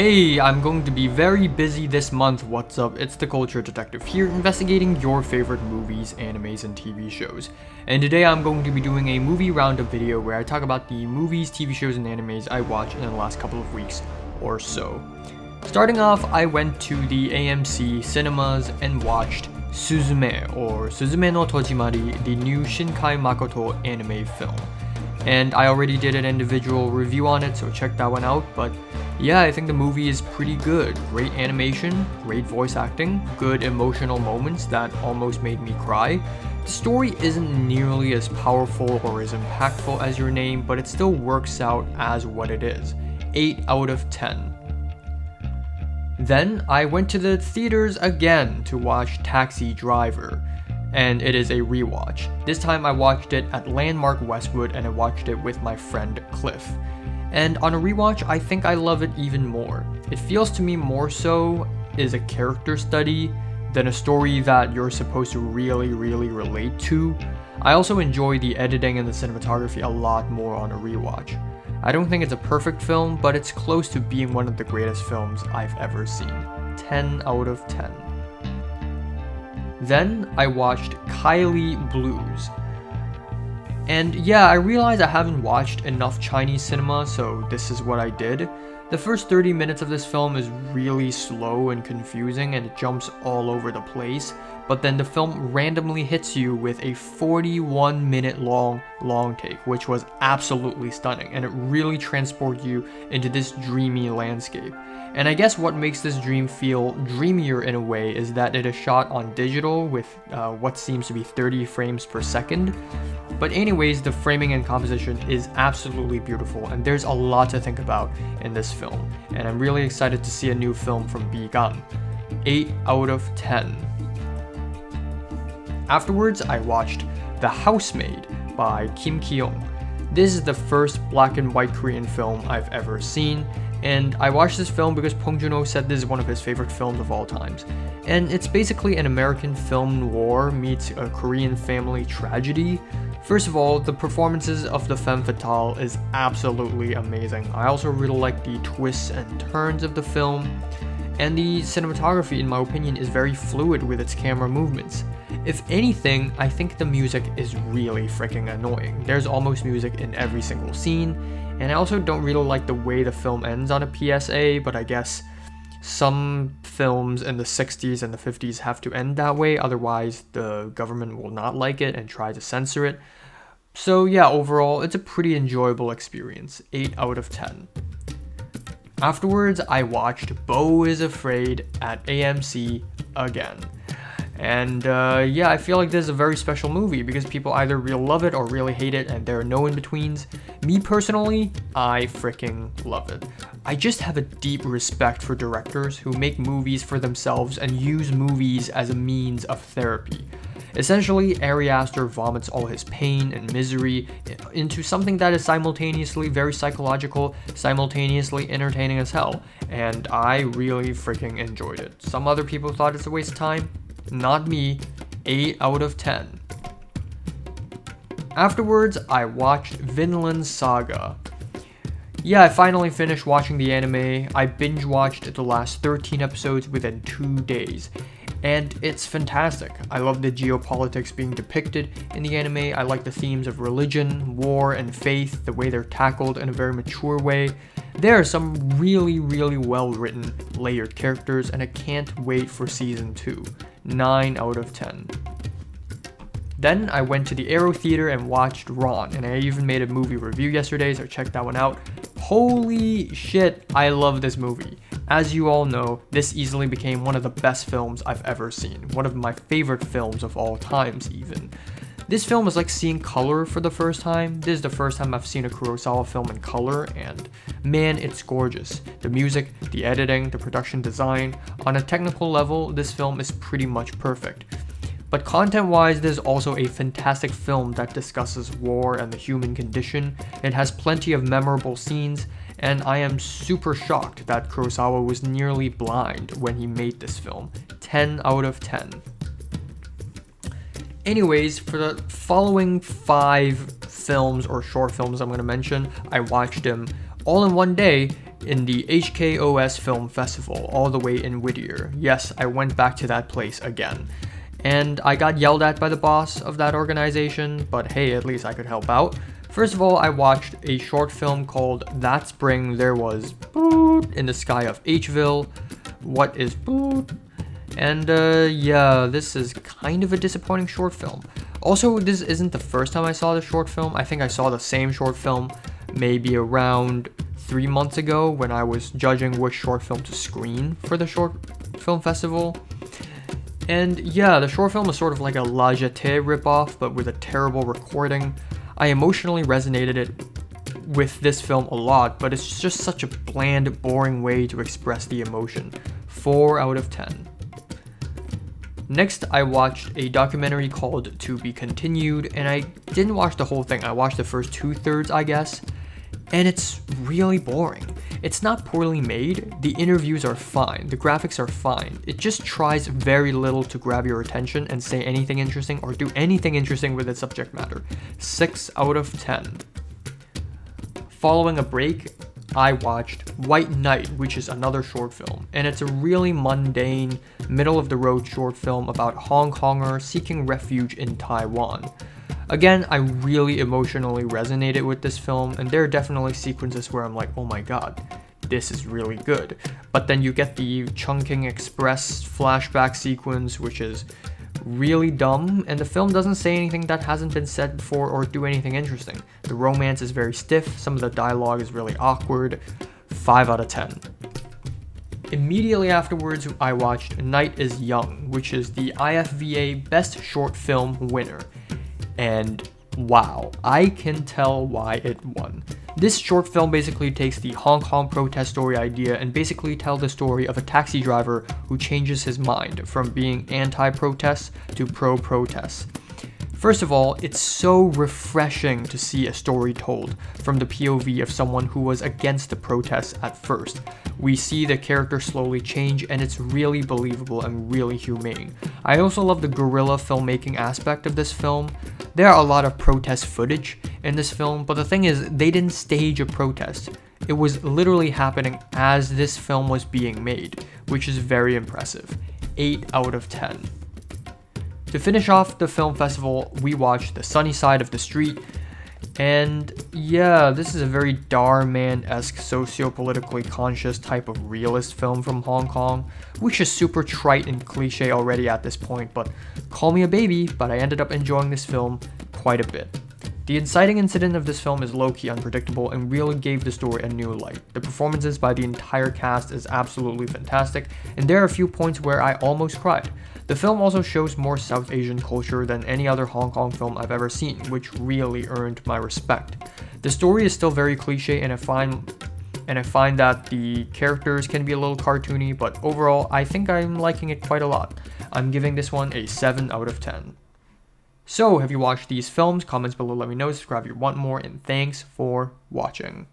Hey, I'm going to be very busy this month. What's up? It's the Culture Detective here, investigating your favorite movies, animes, and TV shows. And today I'm going to be doing a movie roundup video where I talk about the movies, TV shows, and animes I watched in the last couple of weeks or so. Starting off, I went to the AMC cinemas and watched Suzumino Tochimari, the new Shinkai Makoto anime film. And I already did an individual review on it, so check that one out. But yeah, I think the movie is pretty good. Great animation, great voice acting, good emotional moments that almost made me cry. The story isn't nearly as powerful or as impactful as Your Name, but it still works out as what it is. 8 out of 10. Then I went to the theaters again to watch Taxi Driver, and it is a rewatch. This time I watched it at Landmark Westwood and I watched it with my friend Cliff. And on a rewatch, I think I love it even more. It feels to me more so is a character study than a story that you're supposed to really relate to. I also enjoy the editing and the cinematography a lot more on a rewatch. I don't think it's a perfect film, but it's close to being one of the greatest films I've ever seen. 10 out of 10. Then I watched Kylie Blues. And yeah, I realized I haven't watched enough Chinese cinema, so this is what I did. The first 30 minutes of this film is really slow and confusing, and it jumps all over the place, but then the film randomly hits you with a 41-minute long take, which was absolutely stunning, and it really transports you into this dreamy landscape. And I guess what makes this dream feel dreamier in a way is that it is shot on digital with what seems to be 30 frames per second. But anyways, the framing and composition is absolutely beautiful, and there's a lot to think about in this film. And I'm really excited to see a new film from Beau. 8 out of 10. Afterwards, I watched The Housemaid by Kim Ki-young. This is the first black and white Korean film I've ever seen, and I watched this film because Bong Joon-ho said this is one of his favorite films of all times. And it's basically an American film noir meets a Korean family tragedy. First of all, the performances of the femme fatale is absolutely amazing. I also really like the twists and turns of the film, and the cinematography, in my opinion, is very fluid with its camera movements. If anything, I think the music is really freaking annoying. There's almost music in every single scene, and I also don't really like the way the film ends on a PSA, but I guess some films in the 60s and the 50s have to end that way, otherwise the government will not like it and try to censor it. So yeah, overall, it's a pretty enjoyable experience. 8 out of 10. Afterwards, I watched Beau is Afraid at AMC again. And yeah, I feel like this is a very special movie because people either really love it or really hate it, and there are no in-betweens. Me personally, I freaking love it. I just have a deep respect for directors who make movies for themselves and use movies as a means of therapy. Essentially, Ari Aster vomits all his pain and misery into something that is simultaneously very psychological, simultaneously entertaining as hell, and I really freaking enjoyed it. Some other people thought it's a waste of time. Not me. 8 out of 10. Afterwards, I watched Vinland Saga. Yeah, I finally finished watching the anime. I binge watched the last 13 episodes within 2 days. And it's fantastic. I love the geopolitics being depicted in the anime. I like the themes of religion, war, and faith, the way they're tackled in a very mature way. There are some really well written, layered characters, and I can't wait for season 2. 9 out of 10. Then I went to the Aero Theater and watched Ron, and I even made a movie review yesterday, so check that one out. Holy shit, I love this movie. As you all know, this easily became one of the best films I've ever seen. One of my favorite films of all times, even. This film is like seeing color for the first time. This is the first time I've seen a Kurosawa film in color, and man, it's gorgeous. The music, the editing, the production design. On a technical level, this film is pretty much perfect. But content-wise, this is also a fantastic film that discusses war and the human condition. It has plenty of memorable scenes, and I am super shocked that Kurosawa was nearly blind when he made this film. 10 out of 10. Anyways, for the following 5 films or short films I'm going to mention, I watched them all in one day, in the HKOS Film Festival, all the way in Whittier. Yes, I went back to that place again. And I got yelled at by the boss of that organization, but hey, at least I could help out. First of all, I watched a short film called That Spring There Was Boot in the Sky of Hville. What is Boot? And yeah, this is kind of a disappointing short film. Also, this isn't the first time I saw the short film. I think I saw the same short film maybe around 3 months ago when I was judging which short film to screen for the short film festival. And yeah, the short film is sort of like a La Jetée ripoff, but with a terrible recording. I emotionally resonated with this film a lot, but it's just such a bland, boring way to express the emotion. 4 out of 10. Next, I watched a documentary called To Be Continued, and I didn't watch the whole thing. I watched the first 2/3, I guess, and it's really boring. It's not poorly made, the interviews are fine, the graphics are fine. It just tries very little to grab your attention and say anything interesting or do anything interesting with its subject matter. 6 out of 10. Following a break, I watched White Knight, which is another short film, and it's a really mundane, middle-of-the-road short film about Hong Kongers seeking refuge in Taiwan. Again, I really emotionally resonated with this film, and there are definitely sequences where I'm like, oh my god, this is really good. But then you get the Chungking Express flashback sequence, which is really dumb, and the film doesn't say anything that hasn't been said before or do anything interesting. The romance is very stiff, some of the dialogue is really awkward. 5 out of 10. Immediately afterwards, I watched Night is Young, which is the IFVA Best Short Film winner. And wow, I can tell why it won. This short film basically takes the Hong Kong protest story idea and basically tells the story of a taxi driver who changes his mind from being anti-protest to pro-protest. First of all, it's so refreshing to see a story told from the POV of someone who was against the protests at first. We see the character slowly change, and it's really believable and really humane. I also love the guerrilla filmmaking aspect of this film. There are a lot of protest footage in this film, but the thing is, they didn't stage a protest. It was literally happening as this film was being made, which is very impressive. 8 out of 10. To finish off the film festival, we watched The Sunny Side of the Street, and yeah, this is a very Dhar Mann-esque socio-politically conscious type of realist film from Hong Kong, which is super trite and cliche already at this point, but call me a baby, but I ended up enjoying this film quite a bit. The inciting incident of this film is low-key unpredictable and really gave the story a new light. The performances by the entire cast is absolutely fantastic, and there are a few points where I almost cried. The film also shows more South Asian culture than any other Hong Kong film I've ever seen, which really earned my respect. The story is still very cliche, and I find that the characters can be a little cartoony, but overall, I think I'm liking it quite a lot. I'm giving this one a 7 out of 10. So, have you watched these films? Comments below, let me know, subscribe if you want more, and thanks for watching.